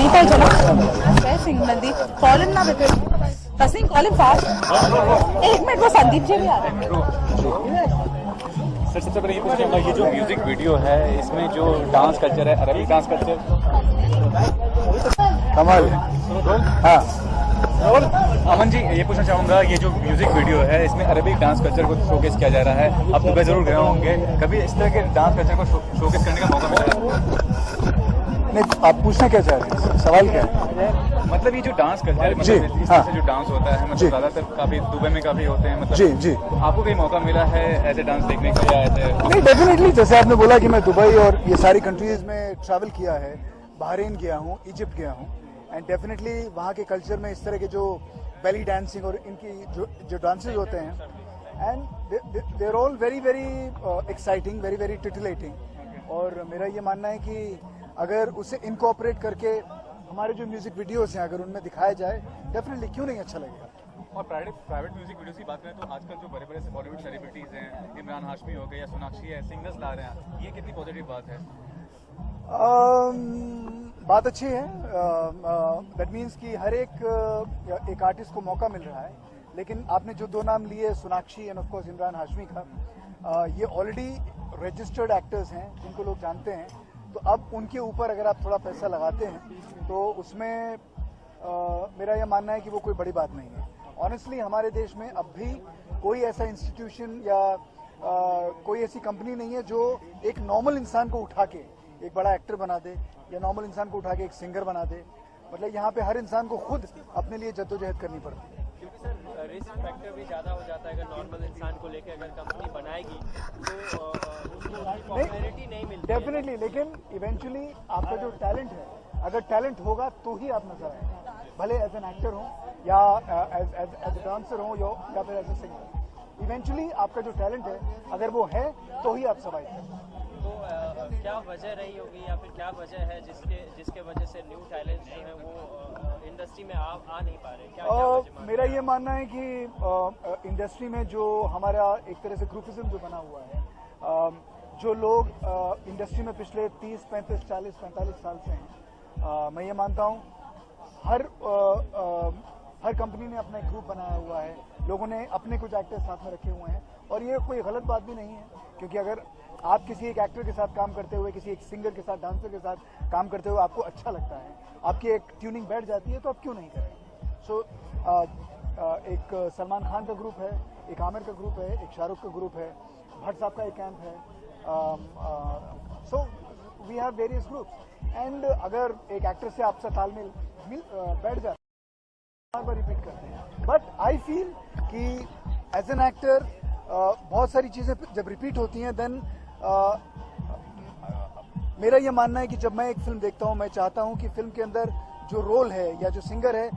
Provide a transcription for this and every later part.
Mandeep also, no? Saying Mandeep. Call him now because Tasneem, call him fast. एक minute वो संदीप जी भी आ रहे हैं। सर सबसे पहले ये पूछना चाहूँगा, ये जो म्यूजिक वीडियो है इसमें जो डांस कल्चर है, अरबी डांस कल्चर कमाल। हाँ अमन जी, ये पूछना चाहूँगा, ये जो म्यूजिक वीडियो है इसमें अरबिक डांस कल्चर को शोकेस किया जा रहा है। आप दुबई जरूर गए होंगे, कभी इस तरह के डांस कल्चर को शोकेस करने का मौका मिला है? नहीं, आप पूछना क्या चाह रहे हैं, सवाल क्या है? मतलब ये जो डांस कल्चर है, जी, मतलब इस हाँ। तरह से जो डांस होता है, मतलब जी। ज्यादातर काफी दुबई में काफी होते हैं, मतलब जी जी। आपको कहीं मौका मिला है ऐसे डांस देखने का या ऐसे? नहीं, डेफिनेटली, जैसे आपने बोला कि मैं दुबई और ये सारी कंट्रीज में ट्रैवल किया है, बहरीन गया हूँ, इजिप्ट गया हूँ, एंड डेफिनेटली वहाँ के कल्चर में इस तरह के जो बेली डांसिंग और इनकी जो डांसेस होते हैं, and they are all very very exciting, very very titillating. और मेरा ये मानना है कि अगर उसे इनकॉर्पोरेट करके हमारे जो म्यूजिक वीडियोस हैं अगर उनमें दिखाया जाए, डेफिनेटली क्यों नहीं अच्छा लगेगा। और प्राइवेट म्यूजिक वीडियोस की बात करें तो आजकल जो बड़े बड़े बॉलीवुड सेलिब्रिटीज हैं, इमरान हाशमी हो गए या सोनाक्षी है, सिंगर्स ला रहे हैं, ये कितनी पॉजिटिव बात है? बात अच्छी है। दैट मीन्स कि हर एक आर्टिस्ट को मौका मिल रहा है, लेकिन आपने जो दो नाम लिए, Sonakshi end of course Imran Hashmi का, ये ऑलरेडी रजिस्टर्ड एक्टर्स हैं जिनको लोग जानते हैं, तो अब उनके ऊपर अगर आप थोड़ा पैसा लगाते हैं तो उसमें मेरा यह मानना है कि वो कोई बड़ी बात नहीं है। ऑनेस्टली हमारे देश में अब भी कोई ऐसा इंस्टीट्यूशन या कोई ऐसी कंपनी नहीं है जो एक नॉर्मल इंसान को उठा के एक बड़ा एक्टर बना दे या नॉर्मल इंसान को उठा के एक सिंगर बना दे। मतलब यहाँ पे हर इंसान को खुद अपने लिए जद्दोजहद करनी पड़ती है। क्योंकि सर रिस्क फैक्टर भी ज़्यादा हो जाता है, अगर नॉर्मल इंसान को लेकर अगर कंपनी बनाएगी तो उसको पॉपुलैरिटी नहीं मिलती। डेफिनेटली, लेकिन इवेंचुअली आपका जो टैलेंट है, अगर टैलेंट होगा तो ही आप नजर आएंगे, भले एज एन एक्टर हो या एज ए डांसर हो या फिर एज ए सिंगर। इवेंचुअली आपका जो टैलेंट है अगर वो है तो ही आप सर्वाइव करेंगे। तो क्या वजह रही होगी या फिर क्या वजह है जिसके वजह से न्यू टैलेंट जो है वो इंडस्ट्री में आ नहीं पा रहे? क्या मेरा ये मानना है कि इंडस्ट्री में जो हमारा एक तरह से ग्रुपिज्म जो बना हुआ है, जो लोग इंडस्ट्री में पिछले 30, 35, 40, 45 साल से हैं, मैं ये मानता हूँ हर कंपनी ने अपना एक ग्रुप बनाया हुआ है, लोगों ने अपने कुछ एक्टर्स साथ में रखे हुए हैं, और ये कोई गलत बात भी नहीं है, क्योंकि अगर आप किसी एक एक्टर के साथ काम करते हुए, किसी एक सिंगर के साथ, डांसर के साथ काम करते हुए आपको अच्छा लगता है, आपकी एक ट्यूनिंग बैठ जाती है, तो आप क्यों नहीं करें। सो एक सलमान खान का ग्रुप है, एक आमिर का ग्रुप है, एक शाहरुख का ग्रुप है, भट्ट साहब का एक कैंप है। So we have various groups, and अगर एक एक्टर से आपसे तालमेल बैठ जाता है, बार बार रिपीट करते हैं। बट आई फील कि एज एन एक्टर बहुत सारी चीजें जब रिपीट होती हैं, देन मेरा ये मानना है कि जब मैं एक फिल्म देखता हूं, मैं चाहता हूं कि फिल्म के अंदर जो रोल है या जो सिंगर है,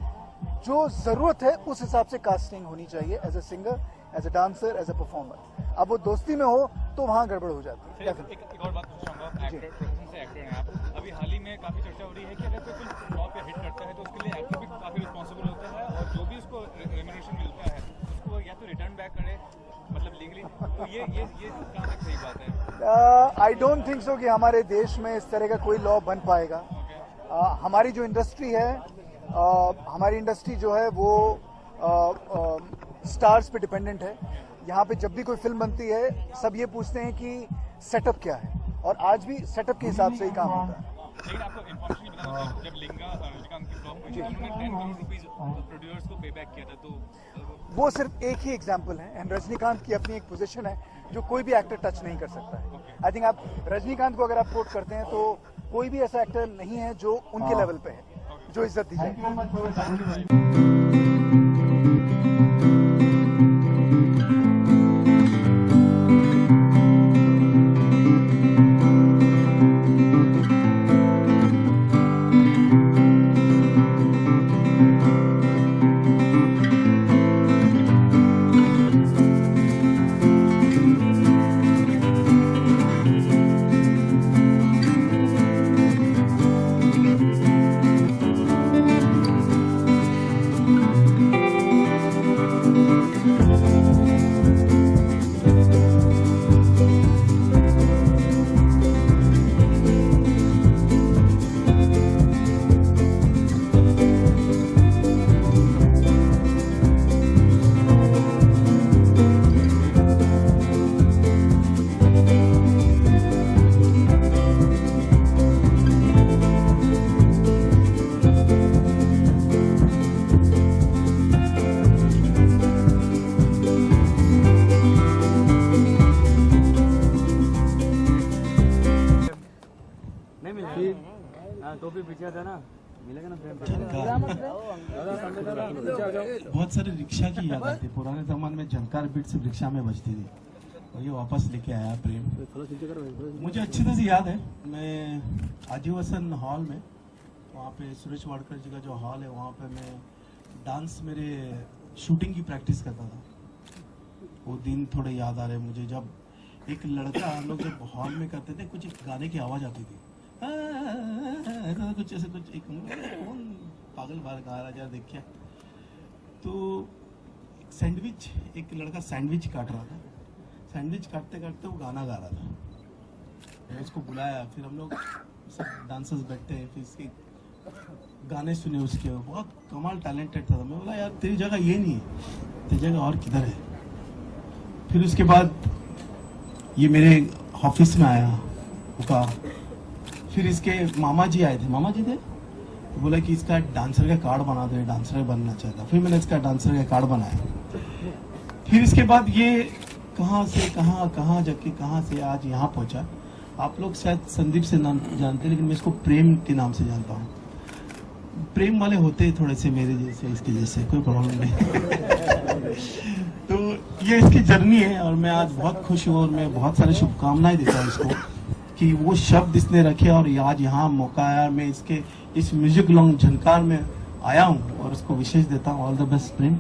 जो जरूरत है उस हिसाब से कास्टिंग होनी चाहिए, as a singer, as a dancer, as a performer. अब वो दोस्ती में हो तो वहां गड़बड़ हो जाती है। एक और बात पूछूंगा, एक्टर प्रोफेशन से एक्टर हैं आप, अभी हाल ही में काफी चर्चा हो रही है कि अगर कोई फिल्म फ्लॉप या हिट करता है तो उसके लिए एक्टर भी काफी रिस्पॉन्सिबल होता है, और जो भी उसको रेम्यूनरेशन मिलता है उसको या तो रिटर्न बैक करे, मतलब लीगली, तो ये कहाँ तक सही बात है? आई डोंट थिंक सो कि हमारे देश में इस तरह का कोई लॉ बन पाएगा। हमारी जो इंडस्ट्री है, हमारी इंडस्ट्री जो है वो स्टार्स पे डिपेंडेंट है। यहाँ पे जब भी कोई फिल्म बनती है, सब ये पूछते हैं कि सेटअप क्या है, और आज भी सेटअप के हिसाब से ही काम होता है। लेकिन आपको इन्फॉर्मेशन नहीं पता, जब लिंगा रजनीकांत की फ्लॉप हुई थी, उन्होंने 10 करोड़ रुपीस प्रोड्यूसर्स को पे बैक किया था, तो वो सिर्फ एक ही एग्जाम्पल है, एंड रजनीकांत की अपनी एक पोजीशन है जो कोई भी एक्टर टच नहीं कर सकता है। आई थिंक आप रजनीकांत को अगर आप कोट करते हैं तो कोई भी ऐसा एक्टर नहीं है जो उनके लेवल पे है, जो इज्जत दी जाए। नहीं मिला हाँ टोपी पीछे था ना मिलेगा ना फ्रेम बहुत सारे रिक्शा की याद आती है। पुराने जमाने में झंकार बीट सिर्फ रिक्शा में बजती थी और ये वापस लेके आया प्रेम। मुझे अच्छी तरह से याद है, मैं आजीवसन हॉल में, वहाँ पे सुरेश वाडकर जी का जो हॉल है वहाँ पे मैं डांस, मेरे शूटिंग की प्रैक्टिस करता था। वो दिन थोड़े याद आ रहे हैं मुझे, जब एक लड़का, हम लोग जब हॉल में करते थे, कुछ एक गाने की आवाज़ आती थी, कुछ ऐसे कुछ एक कौन पागल बार गा रहा जरा देखिए। तो सैंडविच, एक लड़का सैंडविच काट रहा था, सैंडविच काटते काटते वो गाना गा रहा था। मैं उसको बुलाया, फिर हम लोग सब डांसर्स बैठते हैं, फिर इसके गाने सुने उसके, बहुत कमाल टैलेंटेड था। मैं बोला यार तेरी जगह ये नहीं है, तेरी जगह और किधर है। फिर उसके बाद ये मेरे ऑफिस में आया उसका, फिर इसके मामा जी आए थे, मामा जी थे, तो बोला कि इसका डांसर का कार्ड बना दे, डांसर बनना चाहता। फिर मैंने इसका डांसर का कार्ड बनाया। फिर इसके बाद ये कहाँ से कहाँ जाके कहाँ से आज यहाँ पहुँचा। आप लोग शायद संदीप से नाम जानते हैं, लेकिन मैं इसको प्रेम के नाम से जानता हूँ। प्रेम वाले होते हैं थोड़े से मेरे जैसे, इसके जैसे, कोई प्रॉब्लम नहीं। तो ये इसकी जर्नी है और मैं आज बहुत खुश हूँ और मैं बहुत सारी शुभकामनाएं देता हूँ इसको कि वो शब्द इसने रखे और आज यहाँ मौका आया, मैं इसके इस म्यूजिक लॉन्ग झनकार में आया हूँ और उसको विशेष देता हूँ। All the best Prem,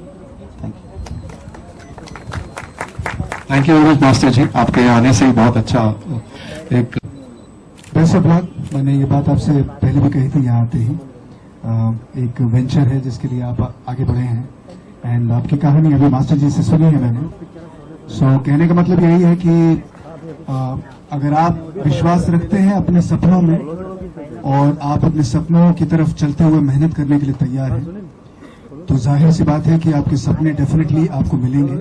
thank you. Thank you very much master ji, आपके आने से ही बहुत अच्छा एक बेस्ट ऑफ लक। मैंने ये बात आपसे पहले भी कही थी यहाँ आते ही, एक वेंचर है जिसके लिए आप आगे बढ़े हैं एंड आपकी कहानी अभी मास्टर जी से सुनी है मैंने। सो कहने का मतलब यही है कि अगर आप विश्वास रखते हैं अपने सपनों में और आप अपने सपनों की तरफ चलते हुए मेहनत करने के लिए तैयार हैं, तो जाहिर सी बात है कि आपके सपने डेफिनेटली आपको मिलेंगे।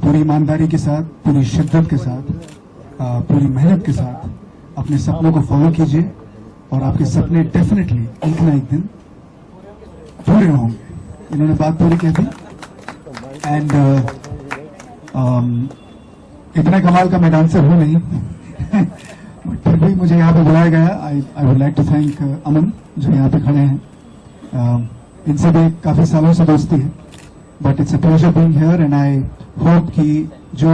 पूरी ईमानदारी के साथ, पूरी शिद्दत के साथ, पूरी मेहनत के साथ अपने सपनों को फॉलो कीजिए और आपके सपने डेफिनेटली एक ना एक दिन पूरे होंगे। इन्होंने बात पूरी कह दी एंड इतना कमाल का मैं डांसर हूं नहीं फिर भी मुझे यहाँ पे बुलाया गया। I would like to thank Aman जो यहाँ पे खड़े हैं। इनसे भी काफी सालों से दोस्ती है, but it's a pleasure being here and I hope कि जो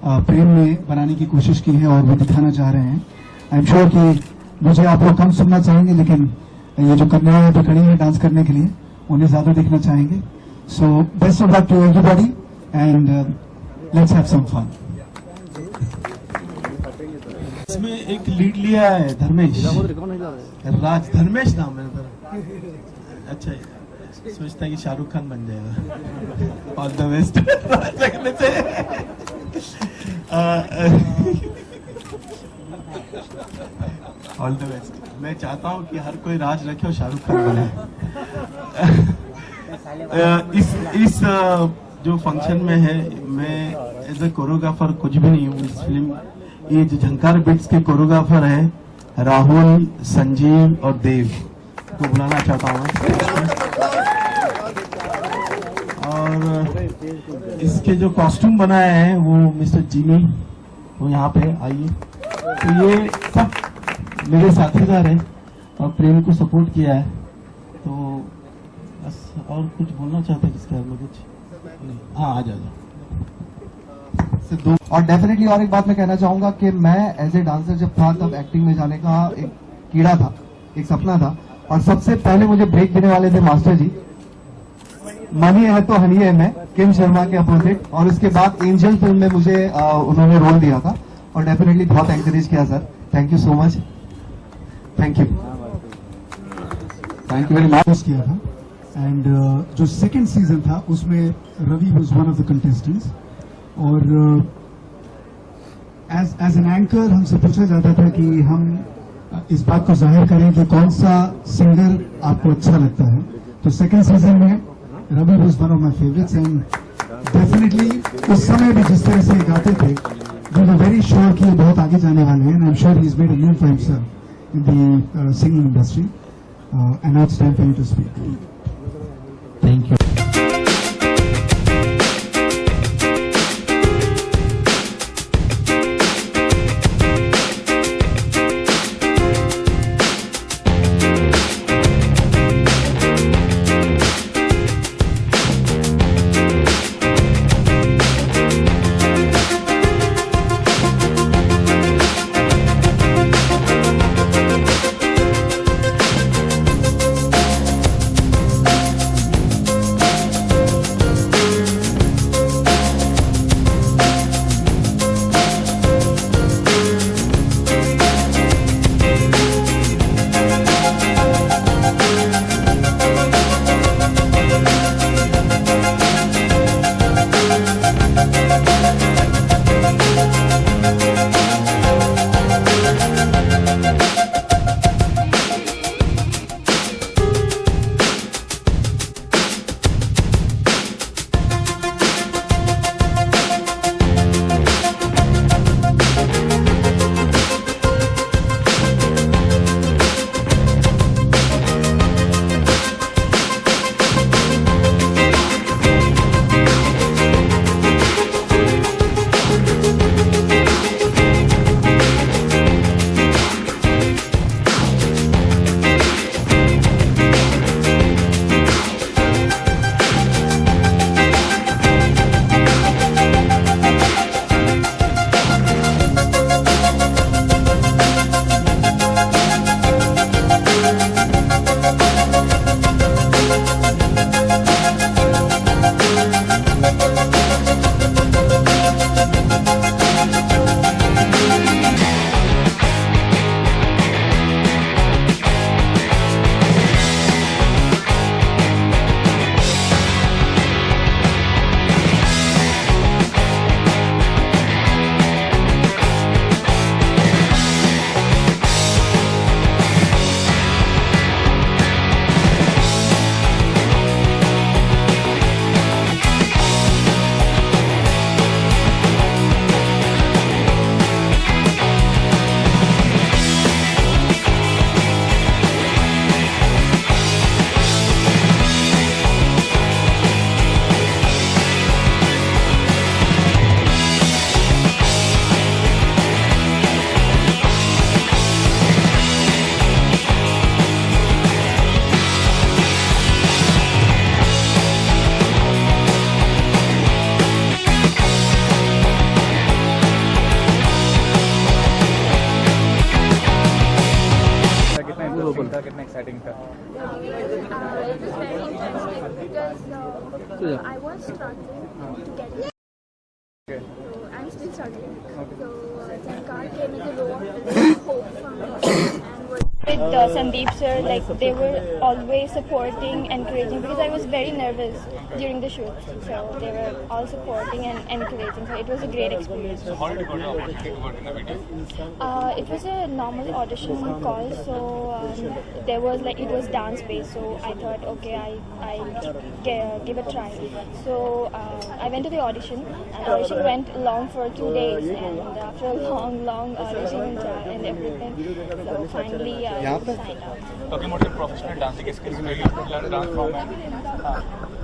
प्रेम में बनाने की कोशिश की है और वो दिखाना चाह रहे हैं, आई एम श्योर कि मुझे आप लोग कम सुनना चाहेंगे, लेकिन ये जो कन्या यहाँ पे खड़ी है डांस करने के लिए, उन्हें ज्यादा देखना चाहेंगे। So best of luck to everybody and let's have some fun. इसमें एक लीड लिया है धर्मेश, राज धर्मेश नाम है। अच्छा है, सोचता है कि शाहरुख खान बन जाएगा। All the best. All the best. मैं चाहता हूँ कि हर कोई राज रखे और शाहरुख खान बने। इस जो फंक्शन में है, मैं एज ए कोरियोग्राफर कुछ भी नहीं हूँ। इस फिल्म, ये जो झंकार बिट्स के कोरियोग्राफर है राहुल, संजीव और देव को बुलाना चाहता हूँ। और इसके जो कॉस्ट्यूम बनाए हैं वो मिस्टर जिमी, वो यहाँ पे आइए। तो ये सब मेरे साथीदार हैं और प्रेम को सपोर्ट किया है। तो बस और कुछ बोलना चाहते हैं इसके बारे में? कुछ नहीं। हाँ, आ जाओ। और डेफिनेटली और एक बात मैं कहना चाहूंगा कि मैं एज ए डांसर जब था तब एक्टिंग में जाने का एक कीड़ा था, एक सपना था, और सबसे पहले मुझे ब्रेक देने वाले थे मास्टर जी। मनी है तो हनी है में किम शर्मा के अपोजिट, और उसके बाद एंजल फिल्म में मुझे उन्होंने रोल दिया था और डेफिनेटली बहुत एंकरेज किया sir. Thank you so much. Thank you very much किया था। एंड जो सेकंड सीजन था उसमें Ravi was one of the contestants, और एज एन एंकर हमसे पूछा जाता था कि हम इस बात को जाहिर करें कि कौन सा सिंगर आपको अच्छा लगता है। तो सेकंड सीजन में Ravi was one of my favourites and definitely उस समय भी जिस तरह से गाते थे, वी वर वेरी श्योर कि ये बहुत आगे जाने वाले हैं। And I am sure he is made a name for himself in the singing industry. And now it's time for you to speak. Thank you. Interesting था, कितना एक्साइटिंग था? It was very interesting because I was struggling to get it. So I'm still struggling. So Shankar came as a role with hope from me and was with Sandeep sir, like they were always supporting, encouraging because I was very nervous during the shoot. So they were all supporting and encouraging. So it was a great experience. So how did you got the opportunity to work in the video? It was a normal audition call, so there was like it was dance based. So I thought, okay, I give a try. So I went to the audition, and audition went long for 2 days, and after a long audition and everything, so finally I signed up. Talking about your professional dancing skills, where you learn dance from and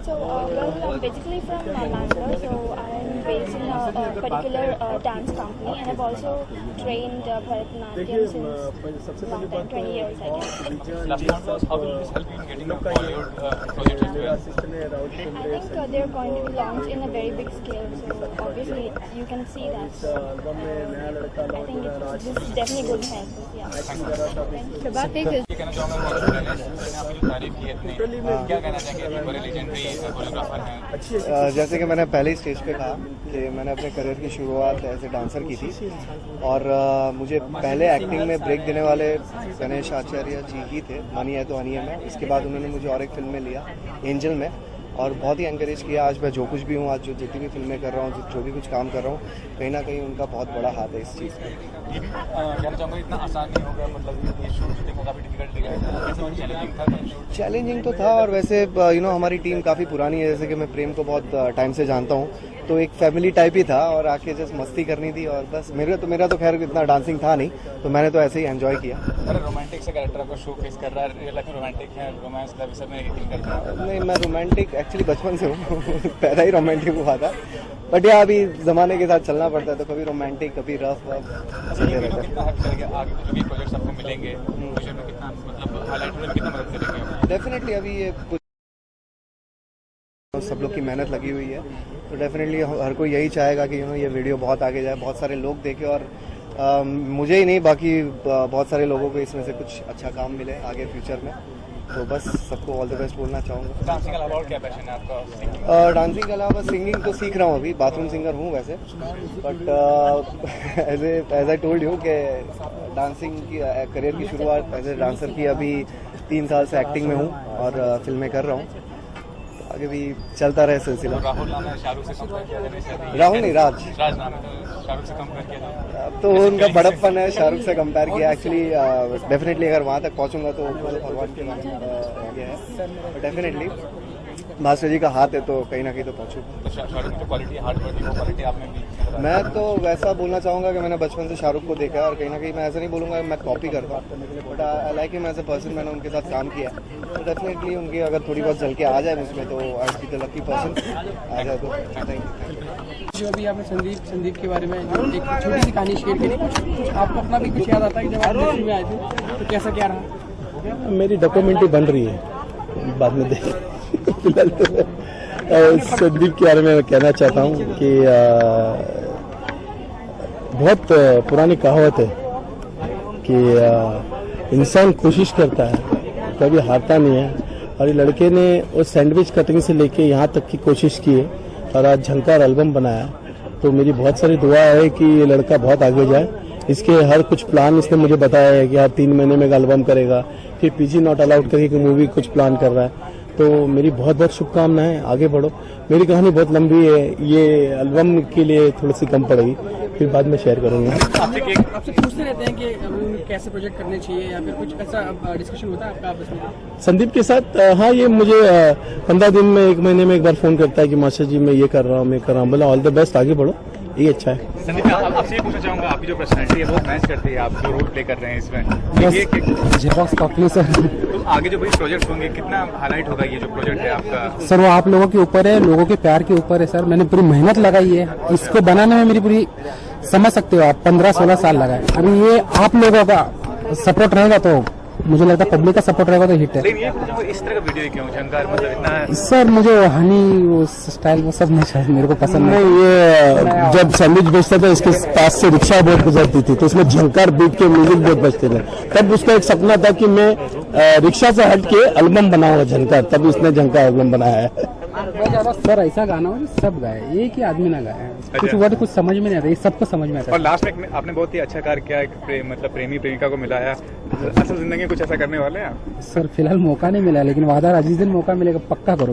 So, well, I'm basically from Bangalore, so I'm based in a particular dance company, and I've also trained Bharatanatyam since long time, 20 years, I guess. last one was, how will this help you in getting a Bollywood project as well? I think they're going to be launched in a very big scale, so obviously you can see that. I think this is definitely going to help us, yeah. शबाब एक ये कहना चाहूँगा बहुत शुक्रिया है, आपने जो तारीफ की है इतनी, क्या कहना चाहेंगे? अभी बड़े लेजेंडरी कोरियोग्राफर हैं। जैसे कि मैंने पहले ही स्टेज पे कहा कि मैंने अपने करियर की शुरुआत एज ए डांसर की थी, और मुझे पहले एक्टिंग में ब्रेक देने वाले गणेश आचार्य जी ही थे, मनी है तो हनी है में। इसके बाद उन्होंने मुझे और एक फिल्म में लिया, एंजल में, और बहुत ही एनकरेज किया। आज मैं जो कुछ भी हूँ, आज जो जितनी भी फिल्में कर रहा हूँ, जो भी कुछ काम कर रहा हूँ, कहीं ना कहीं उनका बहुत बड़ा हाथ है इस चीज़ में। ये भी कहना चाहूँगा इतना आसान नहीं होगा, मतलब ये शूट देखो काफ़ी डिफिकल्ट लगा है, कैसे चैलेंजिंग था? चैलेंजिंग तो था, और वैसे हमारी टीम काफ़ी पुरानी है, जैसे कि मैं प्रेम को बहुत टाइम से जानता हूँ, तो एक फैमिली टाइप ही था, और आके जस्ट मस्ती करनी थी, और बस मेरा तो खैर इतना डांसिंग था नहीं, तो मैंने तो ऐसे ही एंजॉय किया। अरे रोमांटिक से कैरेक्टर आपको शो फेस कर रहा है, रियल लाइफ में रोमांटिक है, रोमांस लव सब में एक करता है? नहीं, मैं रोमांटिक एक्चुअली बचपन से हूँ पैदा ही रोमांटिक हुआ था, बट या अभी ज़माने के साथ चलना पड़ता है, तो कभी रोमांटिक कभी रफ चलते रहता है। कितना हेल्प करेगा आगे जो भी प्रोजेक्ट्स आपको मिलेंगे, फ्यूचर में कितना मतलब हाईलाइट होने में कितना मदद करेंगे? डेफिनेटली अभी ये कुछ सब लोग की मेहनत लगी हुई है, तो डेफिनेटली हर कोई यही चाहेगा कि ये वीडियो बहुत आगे जाए, बहुत सारे लोग देखें, और मुझे ही नहीं बाकी बहुत सारे लोगों को इसमें से कुछ अच्छा काम मिले आगे फ्यूचर में। तो बस सबको ऑल द बेस्ट बोलना चाहूँगा। डांसिंग के अलावा और क्या पैशन है आपका? डांसिंग के अलावा सिंगिंग तो सीख रहा हूँ, अभी बाथरूम सिंगर हूँ वैसे, but as I told you कि डांसिंग की करियर की शुरुआत एज ए डांसर की अभी 3 साल से एक्टिंग में हूँ, और फिल्में कर रहा हूँ, आगे भी चलता रहे सिलसिला। तो राहुल नाम है, शाहरुख से कंपेयर किया जाए? राहुल नहीं, राज नाम है, तो शाहरुख से कंपेयर किया जाए? अब तो उनका बड़प्पन है, शाहरुख से कंपेयर किया। एक्चुअली डेफिनेटली अगर वहाँ तक पहुँचूंगा तो भगवान के ये है, डेफिनेटली मास्टर जी का हाथ है, तो कहीं ना कहीं तो पहुँचूंगा। तो शाहरुख की जो क्वालिटी हार्ड वर्किंग वो क्वालिटी आप में भी? मैं तो वैसा बोलना चाहूँगा कि मैंने बचपन से शाहरुख को देखा है, और कहीं ना कहीं मैं ऐसा नहीं बोलूँगा मैं कॉपी करता हूँ, but I like him as a person. मैंने उनके साथ काम किया, तो डेफिनेटली उनकी अगर थोड़ी बहुत झलके आ जाए मुझमें, तो आई बी द लकी पर्सन आ जाए तो। Thank you. जो अभी आपने संदीप के बारे में जो एक छोटी सी कहानी शेयर करी, कुछ आपको अपना भी कुछ याद आता है कि जब आप इंडस्ट्री में आए थे तो कैसा क्या रहा? मेरी डॉक्यूमेंट्री बन रही है, बाद में देख। फिलहाल तो संदीप के बारे में मैं कहना चाहता हूँ कि बहुत पुरानी कहावत है कि इंसान कोशिश करता है, कभी हारता नहीं है, और ये लड़के ने उस सैंडविच कटिंग से लेके यहाँ तक की कोशिश की है, और आज झंकार एल्बम बनाया। तो मेरी बहुत सारी दुआ है कि ये लड़का बहुत आगे जाए। इसके हर कुछ प्लान इसने मुझे बताया है कि हर 3 महीने में एक एल्बम करेगा, फिर पीजी नॉट अलाउड करके की मूवी कुछ प्लान कर रहा है। तो मेरी बहुत बहुत शुभकामनाएं, आगे बढ़ो। मेरी कहानी बहुत लंबी है, ये एल्बम के लिए थोड़ी सी कम पड़ेगी, फिर बाद में शेयर करूंगा। आपसे पूछते रहते हैं कि कैसे प्रोजेक्ट करने चाहिए, या फिर कुछ ऐसा डिस्कशन होता है आपका आपस में संदीप के साथ? हाँ, ये मुझे 15 दिन में 1 महीने में एक बार फोन करता है कि मास्टर जी मैं ये कर रहा हूँ, बोला ऑल द बेस्ट, आगे बढ़ो, ये अच्छा है। संदीप, आपसे ये पूछना चाहूंगा, आपकी जो पर्सनैलिटी है वो मैच करती है, आप जो रोल प्ले कर रहे हैं इसमें, तो आगे जो भी प्रोजेक्ट होंगे कितना हाईलाइट होगा ये जो प्रोजेक्ट है आपका? सर वो आप लोगों के ऊपर है, लोगों के प्यार के ऊपर है सर। मैंने पूरी मेहनत लगाई है इसको बनाने में, मेरी पूरी समझ सकते हो आप 15-16 साल लगाए। अभी ये आप लोगों का सपोर्ट रहेगा तो मुझे लगता है पब्लिक का सपोर्ट रहेगा तो हिट है। लेकिन ये इस तरह का वीडियो क्यों झंकार मतलब इतना सर मुझे वो हनी वो स्टाइल वो सब नहीं मेरे को पसंद नहीं। ये जब सैंडविच बेचता था इसके पास से रिक्शा बहुत गुजरती थी तो इसमें झंकार बीट के म्यूजिक बहुत बजते थे। तब उसका एक सपना था कि मैं रिक्शा से हट के एल्बम बनाऊंगा झंकार, तब इसने झंकार एल्बम बनाया है। सर ऐसा गाना हो जो सब गाए, एक ही आदमी ना गाए। कुछ हुआ तो कुछ समझ में नहीं आता, ये सबको समझ में आता है। और लास्ट में आपने बहुत ही अच्छा कार्य किया, मतलब प्रेमी प्रेमिका को मिलाया। असल जिंदगी में कुछ ऐसा करने वाले हैं आप? सर फिलहाल मौका नहीं मिला, लेकिन वादा जिस दिन मौका मिलेगा पक्का करो।